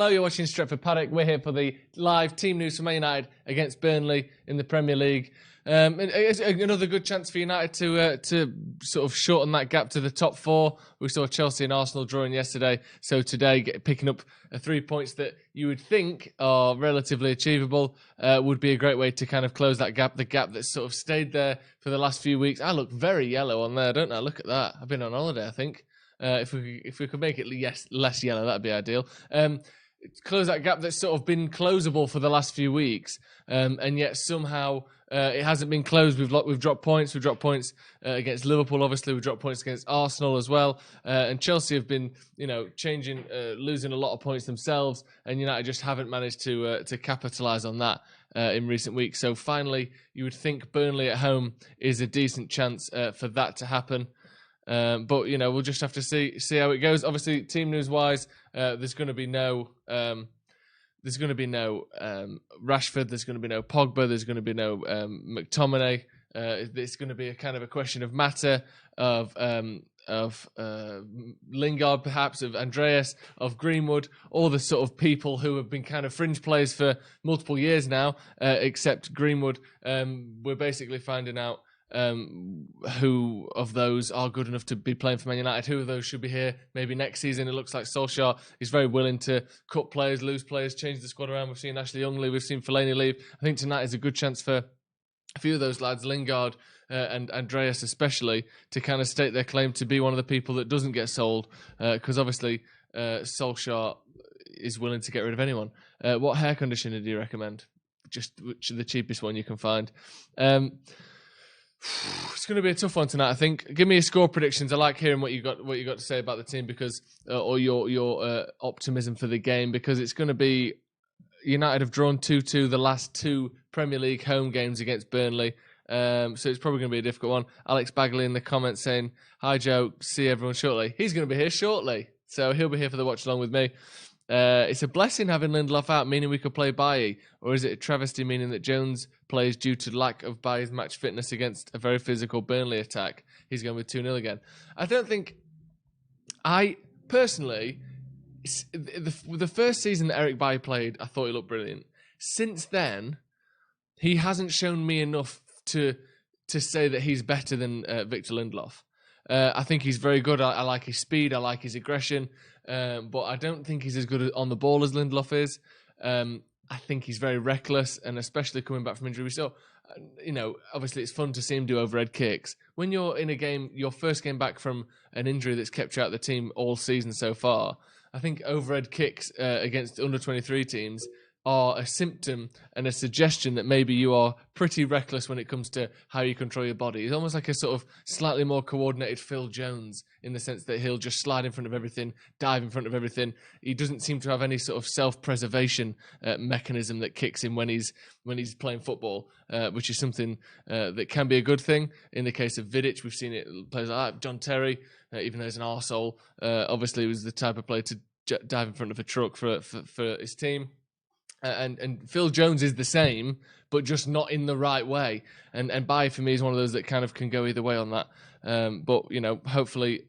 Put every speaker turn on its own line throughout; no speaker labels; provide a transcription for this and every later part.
Hello, you're watching Stretford Paddock. We're here for the live team news for Man United against Burnley in the Premier League. It's another good chance for United to sort of shorten that gap to the top four. We saw Chelsea and Arsenal drawing yesterday, so today picking up 3 points that you would think are relatively achievable would be a great way to kind of close that gap, the gap that's sort of stayed there for the last few weeks. I look very yellow on there, don't I? Look at that. I've been on holiday, I think. If we could make it less yellow, that'd be ideal. Close that gap that's sort of been closable for the last few weeks, and yet somehow it hasn't been closed. We've dropped points. We've dropped points against Liverpool. Obviously, we've dropped points against Arsenal as well. And Chelsea have been, changing, losing a lot of points themselves, and United just haven't managed to capitalise on that in recent weeks. So finally, you would think Burnley at home is a decent chance for that to happen. But we'll just have to see how it goes. Obviously, team news wise, there's going to be no Rashford. There's going to be no Pogba. There's going to be no McTominay. It's going to be a kind of a question of matter of Lingard, perhaps, of Andreas, of Greenwood, all the sort of people who have been kind of fringe players for multiple years now, except Greenwood. We're basically finding out who of those are good enough to be playing for Man United, who of those should be here maybe next season. It looks like Solskjaer is very willing to cut players, lose players, change the squad around. We've seen Ashley Young leave, we've seen Fellaini leave. I think tonight is a good chance for a few of those lads, Lingard and Andreas especially, to kind of state their claim to be one of the people that doesn't get sold, because obviously Solskjaer is willing to get rid of anyone. What hair conditioner do you recommend? Just the cheapest one you can find. It's going to be a tough one tonight, I think. Give me your score predictions. I like hearing what you got to say about the team, because or your optimism for the game, because it's going to be United have drawn 2-2 the last two Premier League home games against Burnley. So it's probably going to be a difficult one. Alex Bagley in the comments saying, "Hi Joe, see everyone shortly." He's going to be here shortly, so he'll be here for the watch along with me. It's a blessing having Lindelof out, meaning we could play Bailly, or is it a travesty meaning that Jones plays due to lack of Bailly's match fitness against a very physical Burnley attack? He's going with 2-0 again. I don't think... I, personally, the first season that Eric Bailly played, I thought he looked brilliant. Since then, he hasn't shown me enough to say that he's better than Victor Lindelof. I think he's very good. I like his speed. I like his aggression. But I don't think he's as good on the ball as Lindelof is. I think he's very reckless, and especially coming back from injury. So, obviously it's fun to see him do overhead kicks. When you're in a game, your first game back from an injury that's kept you out of the team all season so far, I think overhead kicks against under-23 teams are a symptom and a suggestion that maybe you are pretty reckless when it comes to how you control your body. He's almost like a sort of slightly more coordinated Phil Jones, in the sense that he'll just slide in front of everything, dive in front of everything. He doesn't seem to have any sort of self-preservation mechanism that kicks in when he's playing football, which is something that can be a good thing. In the case of Vidic, we've seen it, players like that. John Terry, even though he's an arsehole, obviously was the type of player to dive in front of a truck for his team. And Phil Jones is the same, but just not in the right way. And Bailly, for me, is one of those that kind of can go either way on that. But hopefully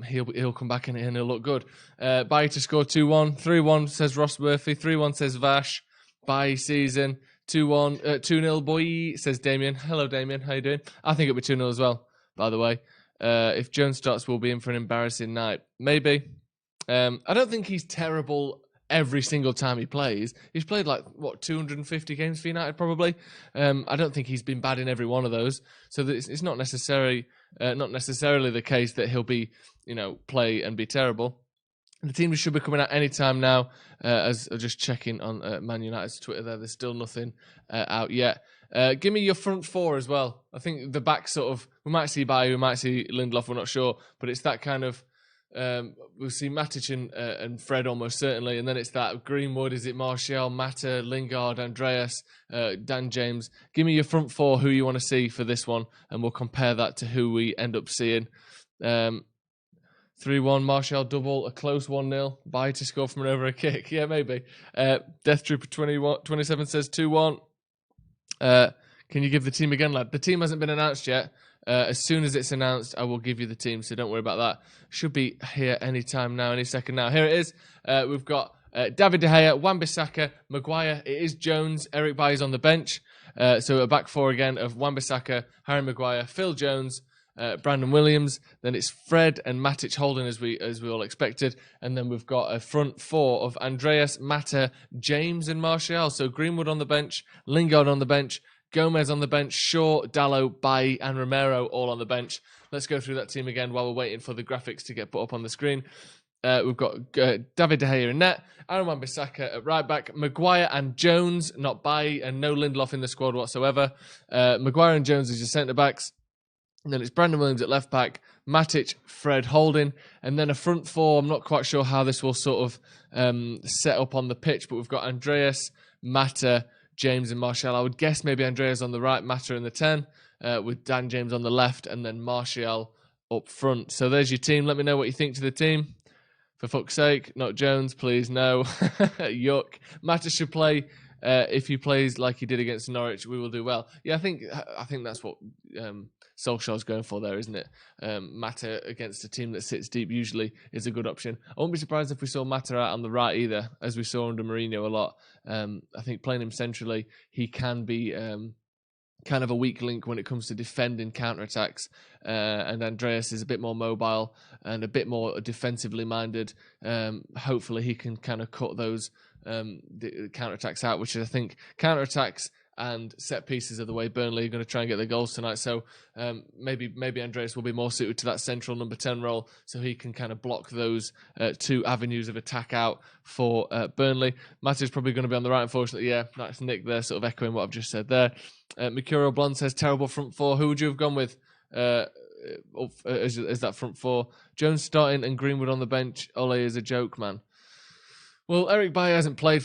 he'll come back and he'll look good. Bailly to score 2-1. 3-1 says Ross Murphy. 3-1 says Vash. Bailly season. 2-1. 2-0 boy, says Damien. Hello, Damien. How you doing? I think it'll be 2-0 as well, by the way. If Jones starts, we'll be in for an embarrassing night. Maybe. I don't think he's terrible every single time he plays. He's played 250 games for United probably. I don't think he's been bad in every one of those. So it's not necessarily the case that he'll be, play and be terrible. The team should be coming out any time now. As just checking on Man United's Twitter there's still nothing out yet. Give me your front four as well. I think the back we might see Bailly, we might see Lindelof, we're not sure, but it's that kind of we'll see Matic and Fred almost certainly, and then it's that Greenwood, is it Martial, Mata, Lingard, Andreas, Dan James. Give me your front four, who you want to see for this one, and we'll compare that to who we end up seeing. 3-1, Martial double, a close 1-0, Bailly to score from an over a kick. Yeah, maybe. Death Trooper 27 says 2-1. Can you give the team again, lad? The team hasn't been announced yet. As soon as it's announced, I will give you the team, so don't worry about that. Should be here any time now, any second now. Here it is. We've got David De Gea, Wan-Bissaka, Maguire. It is Jones. Eric Bailly's on the bench. So a back four again of Wan-Bissaka, Harry Maguire, Phil Jones, Brandon Williams. Then it's Fred and Matic holding as we all expected. And then we've got a front four of Andreas, Mata, James and Martial. So Greenwood on the bench, Lingard on the bench, Gomez on the bench, Shaw, Dallo, Bailly and Romero all on the bench. Let's go through that team again while we're waiting for the graphics to get put up on the screen. We've got David De Gea in net, Aaron Wan-Bissaka at right back, Maguire and Jones, not Bailly, and no Lindelof in the squad whatsoever. Maguire and Jones as your centre backs. And then it's Brandon Williams at left back, Matic, Fred, Holding, and then a front four. I'm not quite sure how this will sort of set up on the pitch, but we've got Andreas, Mata, James and Martial. I would guess maybe Andreas on the right, Mata in the 10, with Dan James on the left, and then Martial up front. So there's your team. Let me know what you think to the team. For fuck's sake, not Jones, please, no. Yuck. Mata should play. If he plays like he did against Norwich, we will do well. Yeah, I think that's what Solskjaer's going for there, isn't it? Mata against a team that sits deep usually is a good option. I won't be surprised if we saw Mata out on the right either, as we saw under Mourinho a lot. I think playing him centrally, he can be kind of a weak link when it comes to defending counter-attacks, and Andreas is a bit more mobile and a bit more defensively minded. Hopefully he can kind of cut those the counter-attacks out, which I think counter-attacks and set pieces are the way Burnley are going to try and get their goals tonight. So maybe Andreas will be more suited to that central number 10 role, so he can kind of block those two avenues of attack out for Burnley. Matthew's probably going to be on the right, unfortunately. Yeah, nice Nick there, sort of echoing what I've just said there. Mercurial Blonde says terrible front four. Who would you have gone with as that front four? Jones starting and Greenwood on the bench. Ole is a joke, man. Well, Eric Bailly hasn't played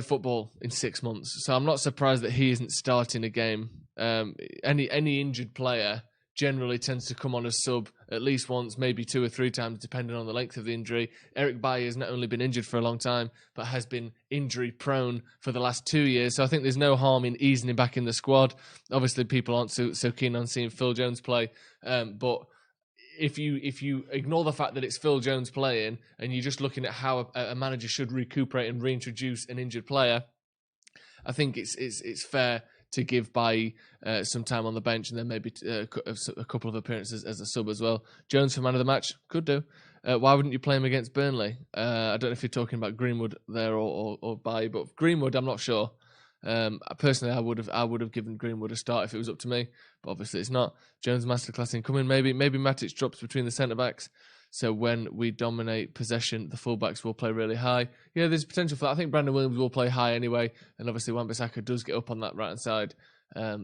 football in 6 months, so I'm not surprised that he isn't starting a game. Any injured player generally tends to come on as sub at least once, maybe 2 or 3 times, depending on the length of the injury. Eric Bailly has not only been injured for a long time, but has been injury prone for the last 2 years. So I think there's no harm in easing him back in the squad. Obviously, people aren't so keen on seeing Phil Jones play, but if you ignore the fact that it's Phil Jones playing and you're just looking at how a manager should recuperate and reintroduce an injured player, I think it's fair to give Bailly some time on the bench and then maybe a couple of appearances as a sub as well. Jones for man of the match, could do. Why wouldn't you play him against Burnley? I don't know if you're talking about Greenwood there or Bailly, but Greenwood, I'm not sure. Personally, I would have given Greenwood a start if it was up to me, but obviously it's not. Jones masterclass incoming. Maybe Matic drops between the centre backs, so when we dominate possession, the full backs will play really high. Yeah, there's potential for that. I think Brandon Williams will play high anyway, and obviously Wan-Bissaka does get up on that right hand side,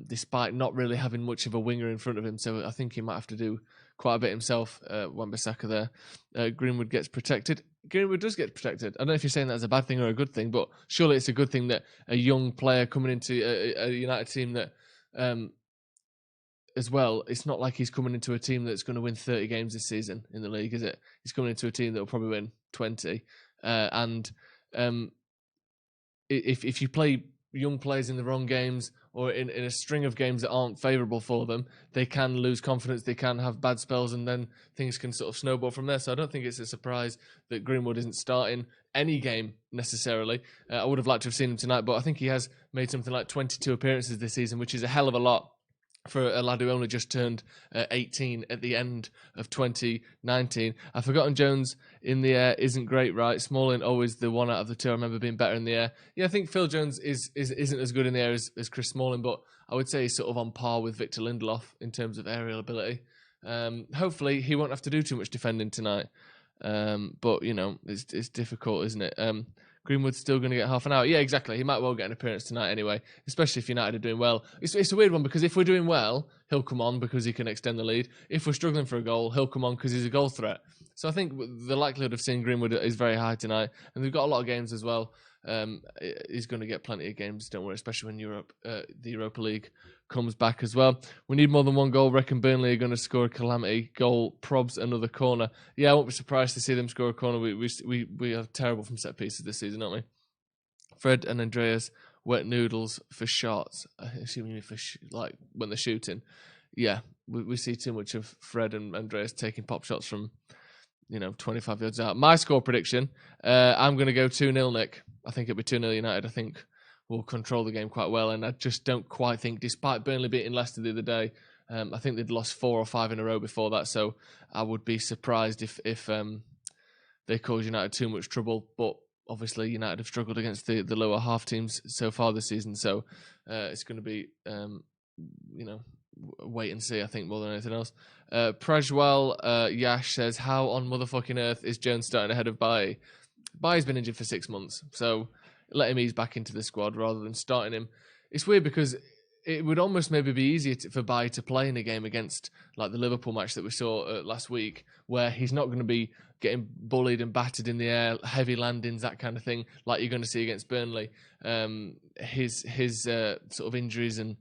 despite not really having much of a winger in front of him. So I think he might have to do quite a bit himself. Wan-Bissaka there. Greenwood gets protected. Greenwood does get protected. I don't know if you're saying that's a bad thing or a good thing, but surely it's a good thing that a young player coming into a United team that, as well, it's not like he's coming into a team that's going to win 30 games this season in the league, is it? He's coming into a team that will probably win 20. If you play young players in the wrong games or in a string of games that aren't favourable for them, they can lose confidence, they can have bad spells, and then things can sort of snowball from there. So I don't think it's a surprise that Greenwood isn't starting any game necessarily. I would have liked to have seen him tonight, but I think he has made something like 22 appearances this season, which is a hell of a lot for a lad who only just turned 18 at the end of 2019. I've forgotten Jones in the air isn't great, right? Smalling always the one out of the two I remember being better in the air. Yeah, I think Phil Jones isn't as good in the air as Chris Smalling, but I would say he's sort of on par with Victor Lindelof in terms of aerial ability. Hopefully he won't have to do too much defending tonight. But, you know, it's difficult, isn't it? Greenwood's still going to get half an hour. Yeah, exactly. He might well get an appearance tonight anyway, especially if United are doing well. It's a weird one because if we're doing well, he'll come on because he can extend the lead. If we're struggling for a goal, he'll come on because he's a goal threat. So I think the likelihood of seeing Greenwood is very high tonight. And they've got a lot of games as well. He's going to get plenty of games, don't worry, especially when the Europa League comes back as well. We need more than one goal. Reckon Burnley are going to score a calamity goal. Probs another corner. Yeah, I won't be surprised to see them score a corner. We are terrible from set pieces this season, aren't we? Fred and Andreas, wet noodles for shots. I assume you mean for like when they're shooting. Yeah, we see too much of Fred and Andreas taking pop shots from 25 yards out. My score prediction, I'm going to go 2-0, Nick. I think it'll be 2-0 United. I think we'll control the game quite well, and I just don't quite think, despite Burnley beating Leicester the other day, I think they'd lost 4 or 5 in a row before that, so I would be surprised if they cause United too much trouble. But obviously United have struggled against the lower half teams so far this season, so it's going to be wait and see, I think, more than anything else. Prajwal Yash says, how on motherfucking earth is Jones starting ahead of Bailly? Bailly's been injured for 6 months, so let him ease back into the squad rather than starting him. It's weird because it would almost maybe be easier for Bailly to play in a game against like the Liverpool match that we saw last week, where he's not going to be getting bullied and battered in the air, heavy landings, that kind of thing, like you're going to see against Burnley. His sort of injuries and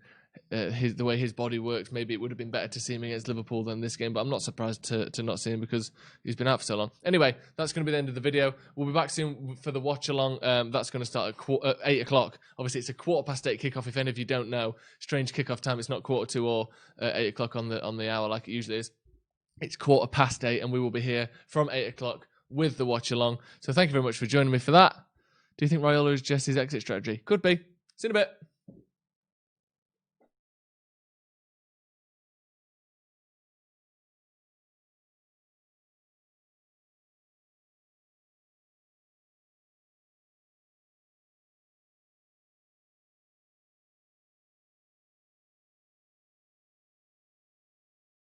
the way his body works, maybe it would have been better to see him against Liverpool than this game, but I'm not surprised to not see him because he's been out for so long. Anyway, that's going to be the end of the video. We'll be back soon for the watch along. That's going to start at 8 o'clock. Obviously, it's a 8:15 kickoff. If any of you don't know, strange kickoff time. It's not 2:45 or 8 o'clock on the hour like it usually is. It's 8:15, and we will be here from 8 o'clock with the watch along. So thank you very much for joining me for that. Do you think Raiola is Jesse's exit strategy? Could be. See you in a bit.